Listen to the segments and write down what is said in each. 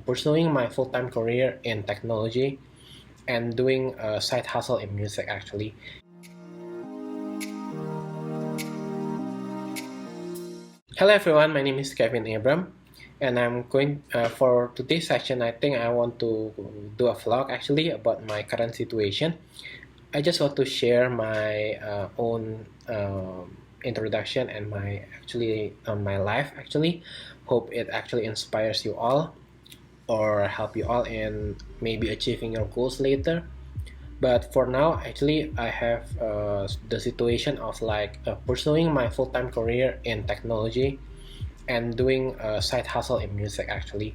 pursuing my full-time career in technology and doing a side hustle in music actually. Hello everyone, my name is Kevin Abram and I'm going for today's session. I think I want to do a vlog actually about my current situation. I just want to share my own introduction and my life actually. Hope it actually inspires you all or help you all in maybe achieving your goals later. But for now, actually, I have the situation of pursuing my full-time career in technology and doing a side hustle in music actually.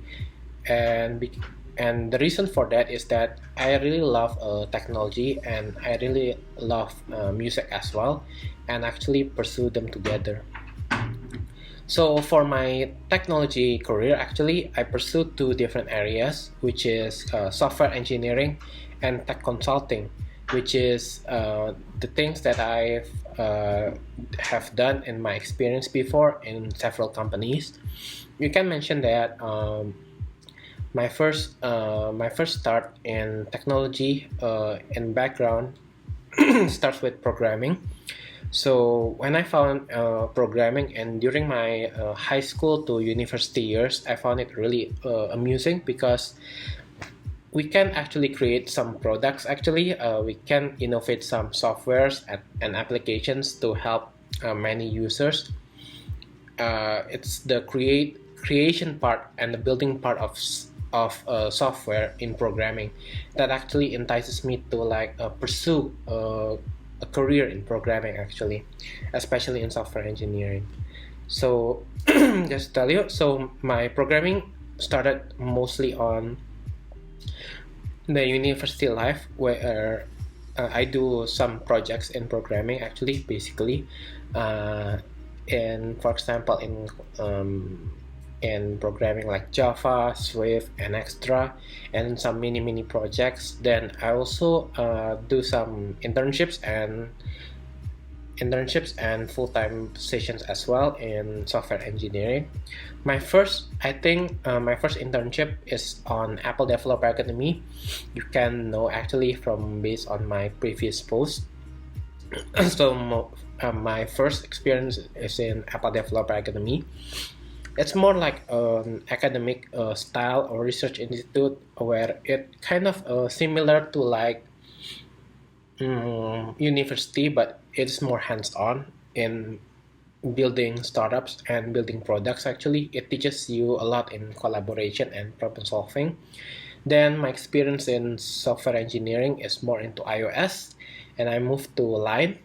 And and the reason for that is that I really love technology and I really love music as well, and actually pursue them together. So for my technology career, actually, I pursued two different areas, which is software engineering and tech consulting, which is the things that I have done in my experience before in several companies. You can mention that my first start in technology and background starts with programming. So when I found programming, and during my high school to university years, I found it really amusing because we can actually create some products. Actually, we can innovate some softwares and applications to help many users. It's the creation part and the building part of software in programming that actually entices me to pursue a career in programming actually, especially in software engineering. So just to tell you, so my programming started mostly on the university life where I do some projects in programming actually, basically, and for example in programming like Java, Swift, and Extra, and some mini projects. Then I also do some internships and full-time positions as well in software engineering. My first internship is on Apple Developer Academy. You can know actually from based on my previous post. So my first experience is in Apple Developer Academy. It's more like an academic style or research institute where it kind of similar to university, but it's more hands-on in building startups and building products. Actually, it teaches you a lot in collaboration and problem solving. Then my experience in software engineering is more into iOS, and I moved to Line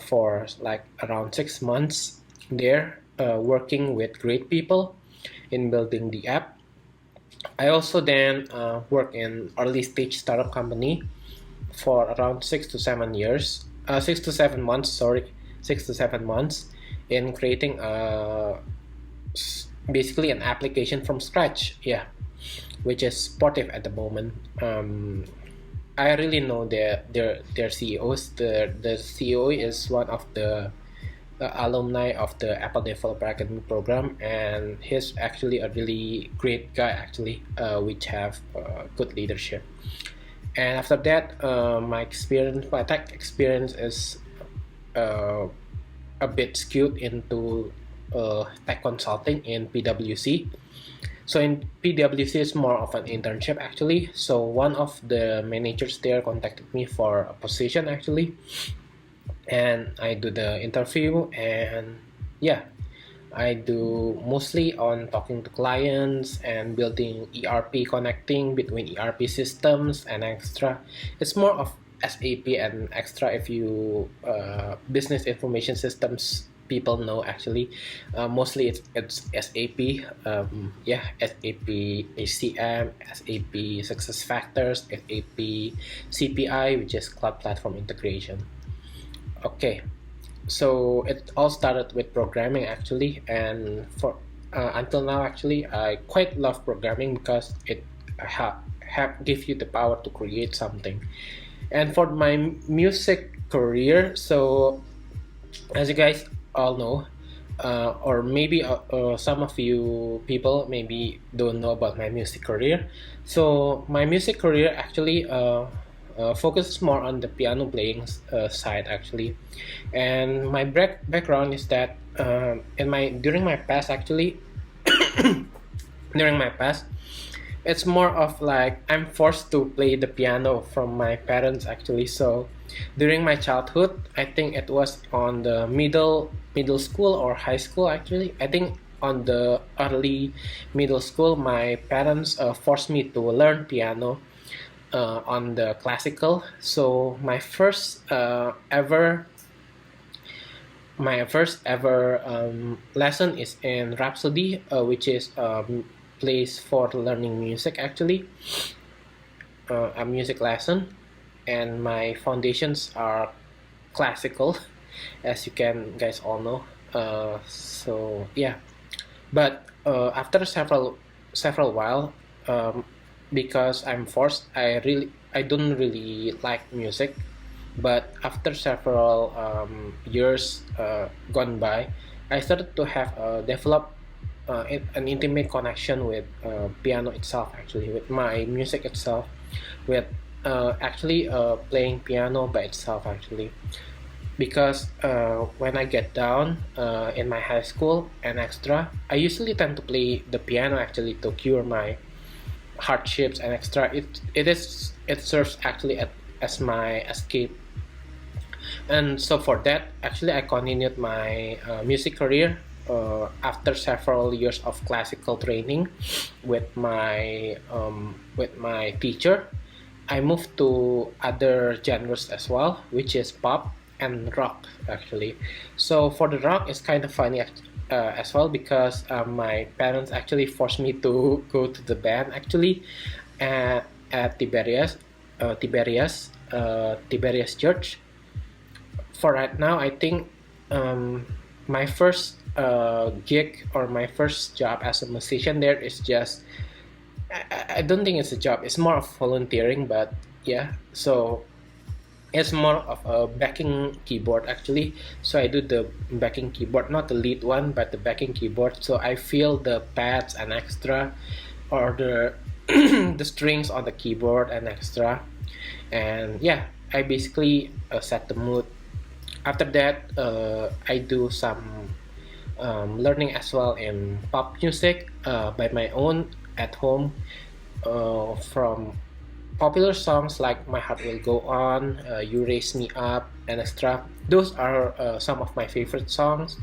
for like around 6 months there, working with great people in building the app. I also then work in early stage startup company for around 6 to 7 months in creating basically an application from scratch, yeah, which is sportive at the moment. I really know their CEOs. The CEO is one of the alumni of the Apple Developer Academy program, and he's actually a really great guy actually, which have good leadership. And after that, my tech experience is uh, a bit skewed into tech consulting in PwC. So in PwC, it's more of an internship actually. So one of the managers there contacted me for a position actually, and I do the interview, and yeah, I do mostly on talking to clients and building ERP, connecting between ERP systems and Extra. It's more of SAP and Extra if you business information systems people know actually. Mostly it's SAP, yeah, SAP HCM, SAP Success Factors, SAP CPI, which is Cloud Platform Integration. Okay, so it all started with programming actually, and for until now actually I quite love programming because it have give you the power to create something. And for my music career, so as you guys all know, or maybe some of you people maybe don't know about my music career. So my music career actually focuses more on the piano playing side actually, and my background is that in my during my past actually during my past it's more of like I'm forced to play the piano from my parents actually. So during my childhood, I think it was on the middle school or high school actually. I think on the early middle school, my parents forced me to learn piano on the classical. So my first ever lesson is in Rhapsody, which is place for learning music actually, a music lesson, and my foundations are classical, as you can guys all know. So yeah, but after several while, because I'm forced, I don't really like music. But after several years gone by, I started to have develop an intimate connection with piano itself, actually, with my music itself, with actually playing piano by itself, actually. Because when I get down in my high school and extra, I usually tend to play the piano actually to cure my hardships and extra. It serves actually as my escape, and so for that actually I continued my music career after several years of classical training with my teacher. I moved to other genres as well, which is pop and rock actually. So for the rock, it's kind of funny as well, because my parents actually forced me to go to the band actually at, at Tiberias Church. For right now, I think my first gig or my first job as a musician there is just, I don't think it's a job. It's more of volunteering, but yeah. So it's more of a backing keyboard actually. So I do the backing keyboard, not the lead one, but the backing keyboard. So I feel the pads and extra, or the the strings on the keyboard and extra, and yeah, I basically set the mood. After that, I do some learning as well in pop music by my own at home, from popular songs like My Heart Will Go On, You Raise Me Up, and extra. Those are some of my favorite songs.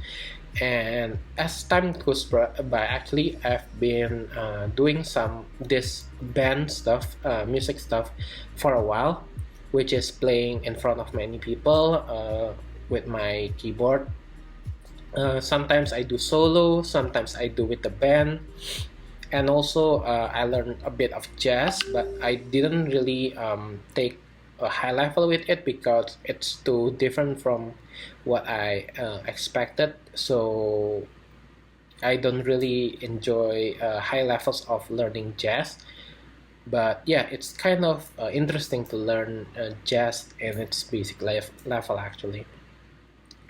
And as time goes by, actually, I've been doing some this band stuff, music stuff, for a while, which is playing in front of many people with my keyboard. Sometimes I do solo, sometimes I do with the band, and also I learned a bit of jazz, but I didn't really take a high level with it because it's too different from what I expected. So I don't really enjoy high levels of learning jazz. But yeah, it's kind of interesting to learn jazz in its basic level actually.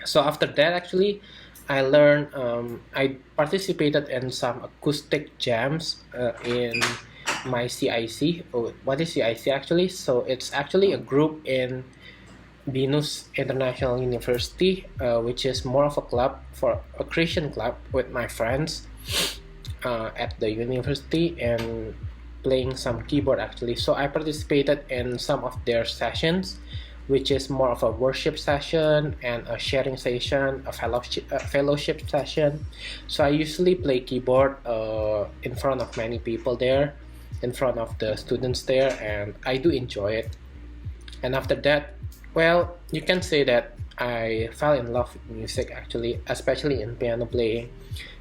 So after that, actually, I participated in some acoustic jams in my CIC. Oh, what is CIC actually? So it's actually a group in Binus International University, which is more of a club, for a Christian club, with my friends at the university, and playing some keyboard actually. So I participated in some of their sessions, which is more of a worship session and a sharing session, a fellowship session. So I usually play keyboard in front of many people there, in front of the students there, and I do enjoy it. And after that, well, you can say that I fell in love with music actually, especially in piano playing.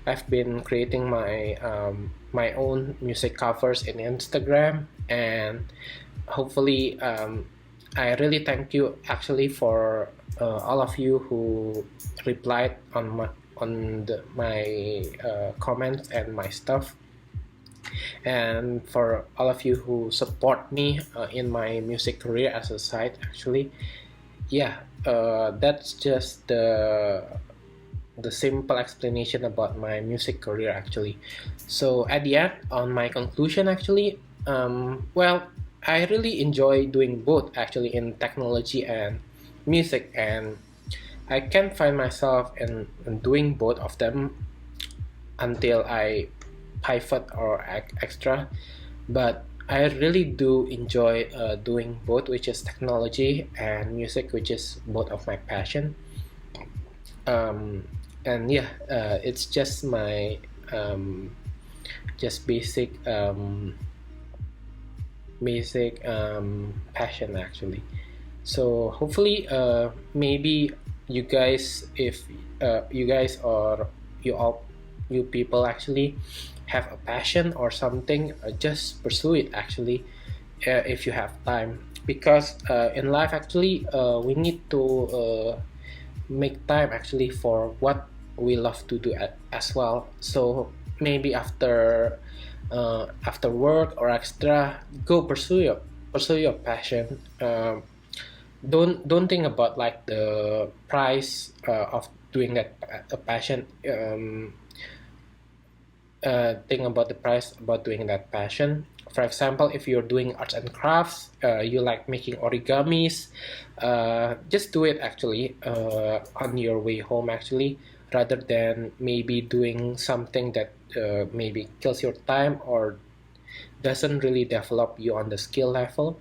I've been creating my own music covers in Instagram, and hopefully I really thank you actually for all of you who replied on my comments and my stuff, and for all of you who support me in my music career as a side actually. Yeah, that's just the simple explanation about my music career actually. So at the end, on my conclusion actually, well, I really enjoy doing both actually in technology and music, and I can find myself in doing both of them until I pivot or extra. But I really do enjoy doing both, which is technology and music, which is both of my passion. Um, and yeah, it's just my just basic passion actually. So hopefully, maybe you guys, if you guys or you all, you people actually have a passion or something, just pursue it actually, if you have time. Because in life actually, we need to make time actually for what we love to do as well. So maybe after work or extra, go pursue your passion. Don't think about like the price of doing that passion. Think about the price about doing that passion. For example, if you're doing arts and crafts, you like making origamis, just do it actually on your way home actually, rather than maybe doing something that maybe kills your time or doesn't really develop you on the skill level.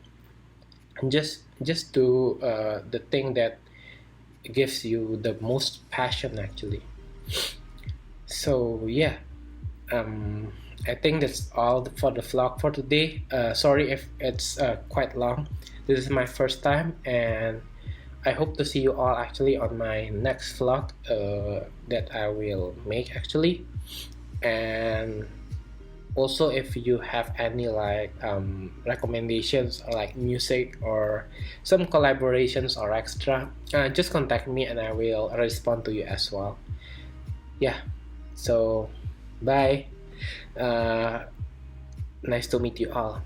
And just do the thing that gives you the most passion actually. So yeah, I think that's all for the vlog for today. Sorry if it's quite long. This is my first time, and I hope to see you all actually on my next vlog that I will make actually. And also, if you have any like recommendations or like music or some collaborations or extra, just contact me and I will respond to you as well. Yeah, so bye. uh, Nice to meet you all.